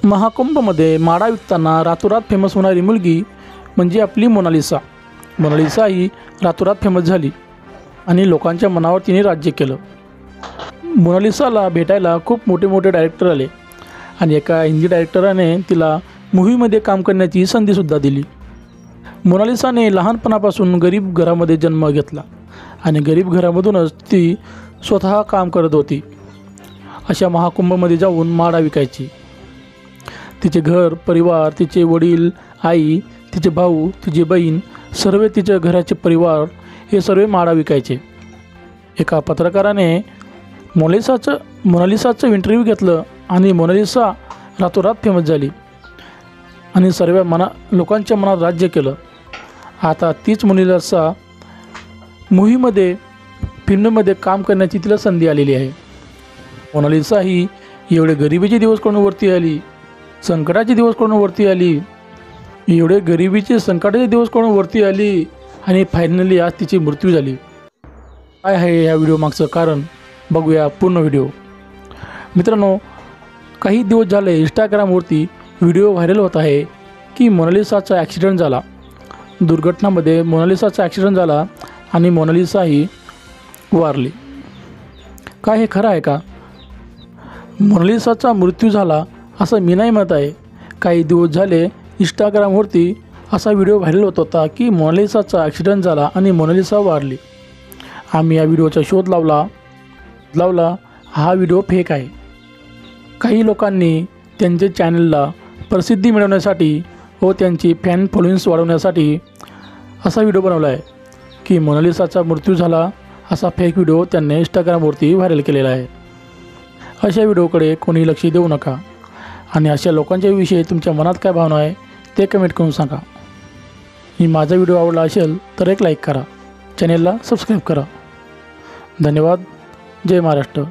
महाकुंभमध्ये माडा विकताना रातोरात फेमस होणारी मुलगी म्हणजे आपली मोनालिसा। मोनालिसा ही रातोरात फेमस झाली आणि लोकांच्या मनावर तिने राज्य केलं। मोनालिसाला भेटायला खूप मोठे मोठे डायरेक्टर आले आणि एका हिंदी डायरेक्टराने तिला मूव्हीमध्ये काम करण्याची संधीसुद्धा दिली। मोनालिसाने लहानपणापासून गरीब घरामध्ये जन्म घेतला आणि गरीब घरामधूनच ती स्वतः काम करत होती। अशा महाकुंभमध्ये जाऊन माडा विकायची। तिचे घर परिवार, तिचे वडील, आई, तिचे भाऊ, तिची बहीण, सर्व तिच्या घराचे परिवार हे सर्व माडा विकायचे। एका पत्रकाराने मोनालिसाचं इंटरव्ह्यू घेतलं आणि मोनालिसा रातोरात फेमस झाली आणि सर्व लोकांच्या मनात राज्य केलं। आता तीच मोनालिसा मूव्हीमध्ये फिल्ममध्ये काम करण्याची तिला संधी आलेली आहे। मोनालिसा ही एवढे गरिबीचे दिवस करून वरती आली, संकटाचे दिवस करून वरती आली, एवढे गरिबीचे संकटाचे दिवस करून वरती आली आणि फायनली आज तिची मृत्यू झाली। काय आहे या व्हिडिओ मागचं कारण बघूया पूर्ण व्हिडिओ। मित्रांनो, काही दिवस झाले इंस्टाग्रामवरती व्हिडिओ व्हायरल होत आहे की मोनालिसाचा ॲक्सिडेंट झाला। दुर्घटनामध्ये मोनालिसाचा ॲक्सिडेंट झाला आणि मोनालिसा ही वारली। काय हे खरं आहे का? मोनालिसाचा मृत्यू झाला असं मी नाही म्हणत आहे। काही दिवस झाले इंस्टाग्रामवरती असा व्हिडिओ व्हायरल होत होता की मोनालिसाचा ॲक्सिडेंट झाला आणि मोनालिसा वारली। आम्ही या व्हिडिओचा शोध लावला हा व्हिडिओ फेक आहे। काही लोकांनी त्यांच्या चॅनलला प्रसिद्धी मिळवण्यासाठी व त्यांची फॅन फॉलोइंग्स वाढवण्यासाठी असा व्हिडिओ बनवला आहे की मोनालिसाचा मृत्यू झाला असा फेक व्हिडिओ त्यांनी इंस्टाग्रामवरती व्हायरल केलेला आहे। अशा व्हिडिओकडे कोणी लक्ष देऊ नका आणि अशा लोकांच्या विषयी तुमच्या मनात काय भावना आहे ते कमेंट करून सांगा। मी माझा व्हिडिओ आवडला असेल तर एक लाईक करा, चॅनेलला सबस्क्राईब करा। धन्यवाद। जय महाराष्ट्र।